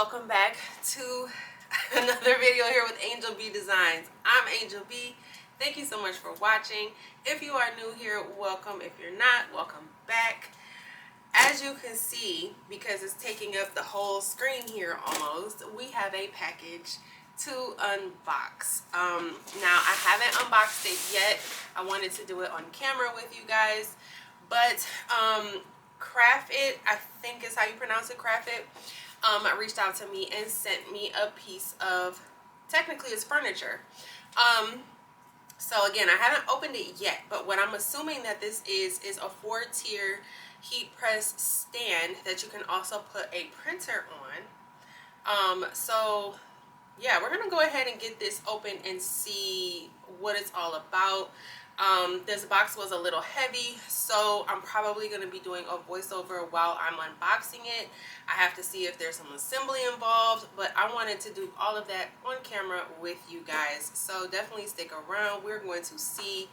welcome back to another video here with Angel B Designs. I'm Angel B. Thank you so much for watching. If you are new here, welcome. If you're not, welcome back. As you can see, because it's taking up the whole screen here almost, we have a package to unbox. Now I haven't unboxed it yet. I wanted to do it on camera with you guys, but Crafit, I think is how you pronounce it, Crafit, reached out to me and sent me a piece of, technically it's furniture. So again, I haven't opened it yet, but what I'm assuming that this is a 4-tier heat press stand that you can also put a printer on. So yeah, we're gonna go ahead and get this open and see what it's all about. This box was a little heavy, so I'm probably going to be doing a voiceover while I'm unboxing it. I have to see if there's some assembly involved, but I wanted to do all of that on camera with you guys. So definitely stick around. We're going to see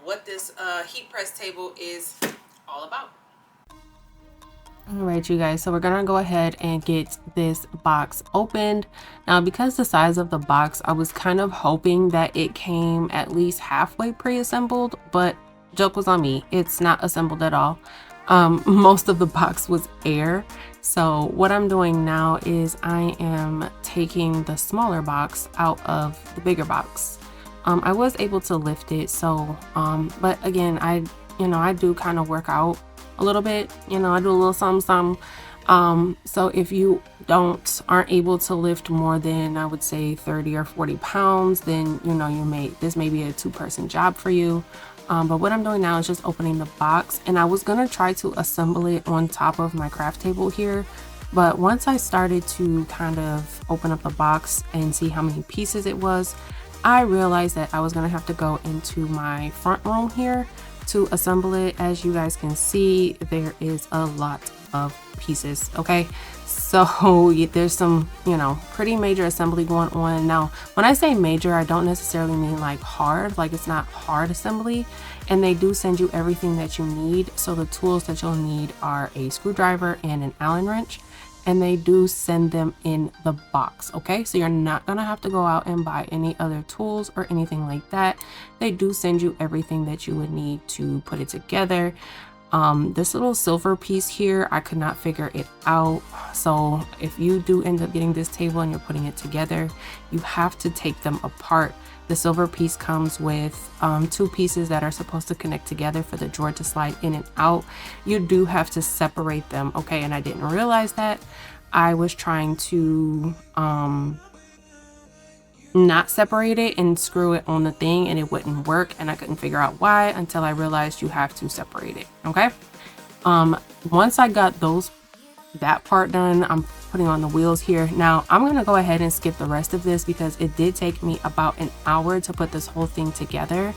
what this heat press table is all about. All right, you guys, so we're gonna go ahead and get this box opened. Now, because the size of the box, I was kind of hoping that it came at least halfway pre-assembled, but joke was on me. It's not assembled at all. Most of the box was air. So what I'm doing now is I am taking the smaller box out of the bigger box. I was able to lift it, so but again, I do kind of work out a little bit, I do a little something. So if you aren't able to lift more than, I would say, 30 or 40 pounds, then this may be a 2-person job for you. But what I'm doing now is just opening the box, and I was gonna try to assemble it on top of my craft table here, but once I started to kind of open up the box and see how many pieces it was, I realized that I was gonna have to go into my front room here to assemble it. As you guys can see, there is a lot of pieces. Okay, so there's some pretty major assembly going on. Now when I say major, I don't necessarily mean like hard, like it's not hard assembly, and they do send you everything that you need. So the tools that you'll need are a screwdriver and an Allen wrench, and they do send them in the box. Okay, so you're not gonna have to go out and buy any other tools or anything like that. They do send you everything that you would need to put it together. This little silver piece here, I could not figure it out. So if you do end up getting this table and you're putting it together, you have to take them apart. The silver piece comes with 2 pieces that are supposed to connect together for the drawer to slide in and out. You do have to separate them, okay? And I didn't realize that. I was trying to not separate it and screw it on the thing, and it wouldn't work, and I couldn't figure out why until I realized you have to separate it. Okay, once I got that part done, I'm putting on the wheels here. Now I'm gonna go ahead and skip the rest of this because it did take me about an hour to put this whole thing together.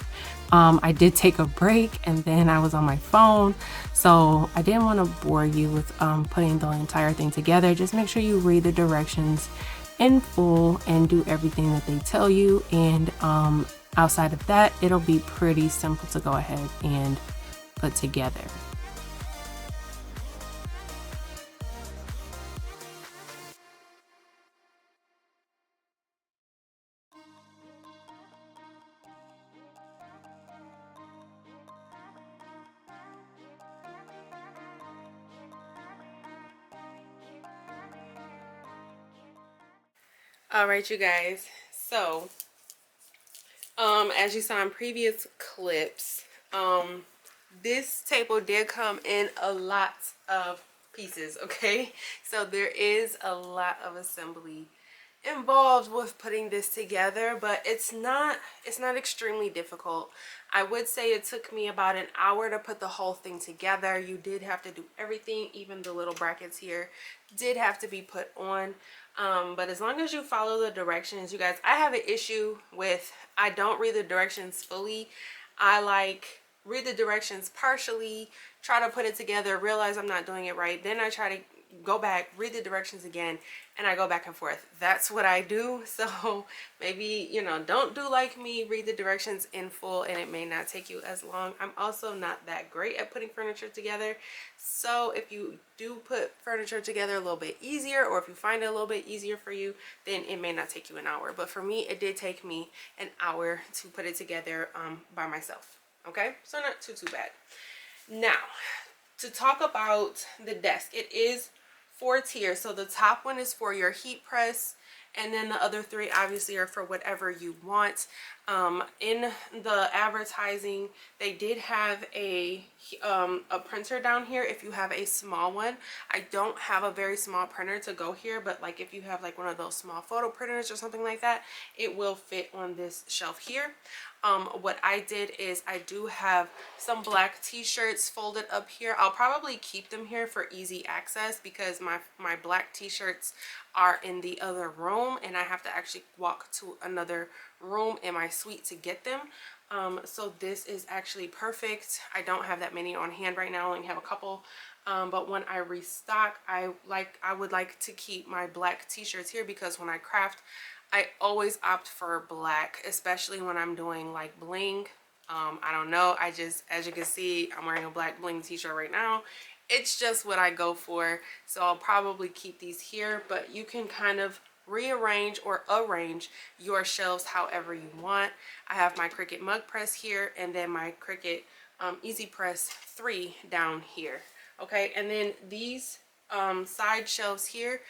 I did take a break, and then I was on my phone, so I didn't want to bore you with putting the entire thing together. Just make sure you read the directions in full and do everything that they tell you, and outside of that, it'll be pretty simple to go ahead and put together. All right, you guys, so as you saw in previous clips, this table did come in a lot of pieces. Okay, so there is a lot of assembly involved with putting this together, but it's not extremely difficult. I would say it took me about an hour to put the whole thing together. You did have to do everything, even the little brackets here did have to be put on. But as long as you follow the directions, you guys, I have an issue with, I don't read the directions fully. I read the directions partially, try to put it together, realize I'm not doing it right, then I try to go back, read the directions again, and I go back and forth. That's what I do. So maybe, you know, don't do like me, read the directions in full, and it may not take you as long. I'm also not that great at putting furniture together. So if you do put furniture together a little bit easier, or if you find it a little bit easier for you, then it may not take you an hour. But for me, it did take me an hour to put it together by myself. Okay, so not too bad. Now, to talk about the desk, it is 4 tiers. So the top one is for your heat press, and then the other 3 obviously are for whatever you want. In the advertising, they did have a printer down here if you have a small one. I don't have a very small printer to go here, but like if you have like one of those small photo printers or something like that, it will fit on this shelf here. What I did is I do have some black t-shirts folded up here. I'll probably keep them here for easy access because my black t-shirts are in the other room, and I have to actually walk to another room in my suite to get them. So this is actually perfect. I don't have that many on hand right now. I only have a couple. But when I restock, I would like to keep my black t-shirts here because when I craft, I always opt for black, especially when I'm doing like bling. I don't know, I just, as you can see, I'm wearing a black bling t-shirt right now. It's just what I go for. So I'll probably keep these here, but you can kind of rearrange or arrange your shelves however you want. I have my Cricut mug press here, and then my Cricut Easy Press 3 down here. Okay, and then these side shelves here,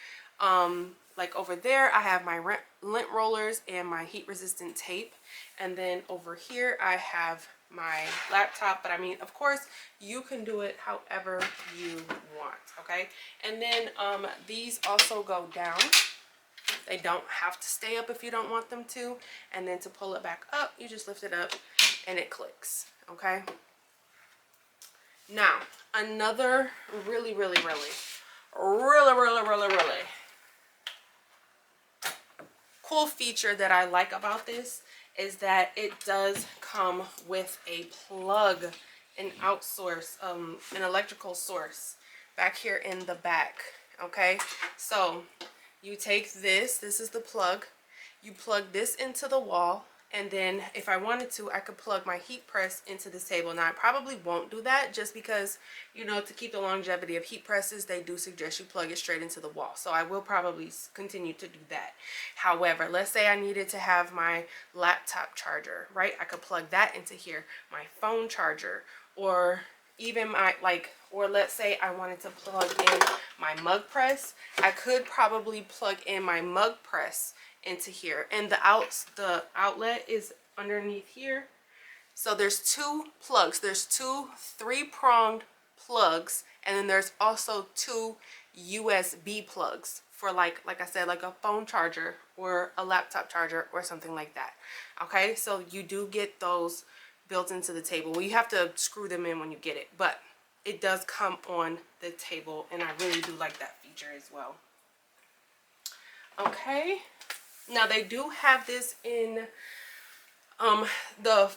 like over there I have my lint rollers and my heat resistant tape, and then over here I have my laptop. But I mean, of course you can do it however you want. Okay, and then these also go down. They don't have to stay up if you don't want them to, and then to pull it back up, you just lift it up and it clicks. Okay, now another really cool feature that I like about this is that it does come with a plug, an outsource, an electrical source back here in the back. Okay, so you take this is the plug, you plug this into the wall, and then if I wanted to, I could plug my heat press into this table. Now I probably won't do that just because, you know, to keep the longevity of heat presses, they do suggest you plug it straight into the wall. So I will probably continue to do that. However, let's say I needed to have my laptop charger, right? I could plug that into here, my phone charger, or even my, or let's say I wanted to plug in my mug press. I could probably plug in my mug press into here, and the outlet is underneath here. So there's 2 plugs. There's 2 3-pronged plugs, and then there's also 2 USB plugs for like I said, like a phone charger or a laptop charger or something like that. Okay, so you do get those built into the table. Well, you have to screw them in when you get it, but it does come on the table, and I really do like that feature as well. Okay, now they do have this in the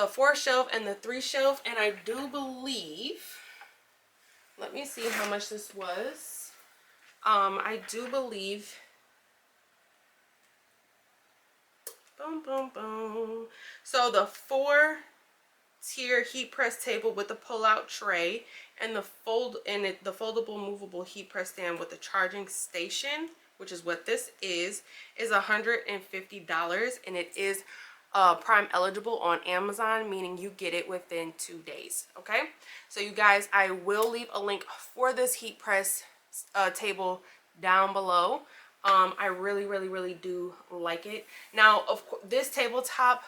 4 shelf and the 3 shelf, and I do believe, let me see how much this was. I do believe, boom boom boom, so the 4-tier heat press table with the pull-out tray and the foldable movable heat press stand with the charging station, which is what this is $150, and it is Prime eligible on Amazon, meaning you get it within 2 days. Okay, so you guys, I will leave a link for this heat press table down below. I really do like it. Now, of course, this tabletop,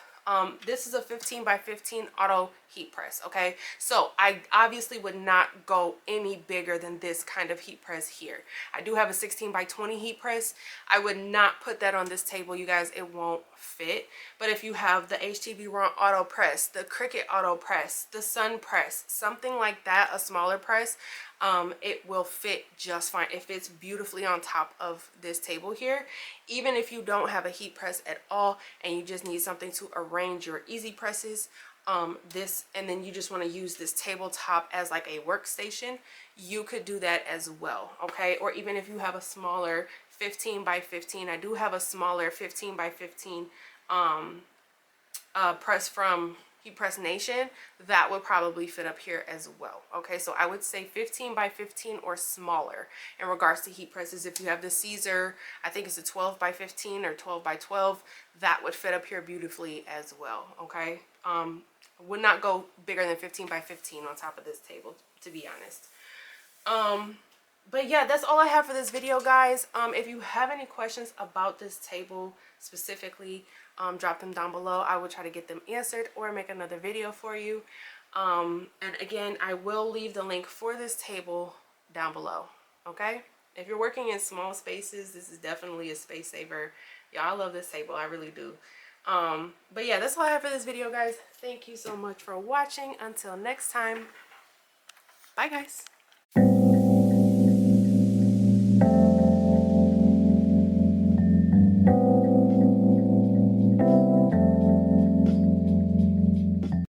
this is a 15 by 15 auto heat press. Okay, so I obviously would not go any bigger than this kind of heat press here. I do have a 16 by 20 heat press. I would not put that on this table, you guys. It won't fit. But if you have the HTV Raw auto press, the Cricut auto press, the Sun press, something like that, a smaller press, it will fit just fine. It fits beautifully on top of this table here. Even if you don't have a heat press at all and you just need something to arrange your easy presses, this, and then you just want to use this tabletop as like a workstation, you could do that as well. Okay, or even if you have a smaller 15 by 15, I do have a smaller 15 by 15 press from Heat Press Nation, that would probably fit up here as well. Okay, so I would say 15 by 15 or smaller in regards to heat presses. If you have the Siser, I think it's a 12 by 15 or 12 by 12, that would fit up here beautifully as well. Okay, would not go bigger than 15 by 15 on top of this table, to be honest. But yeah, that's all I have for this video, guys. If you have any questions about this table specifically, drop them down below. I will try to get them answered or make another video for you. And again, I will leave the link for this table down below. Okay, if you're working in small spaces, this is definitely a space saver. Yeah, I love this table, I really do. But yeah, that's all I have for this video, guys. Thank you so much for watching. Until next time, bye guys.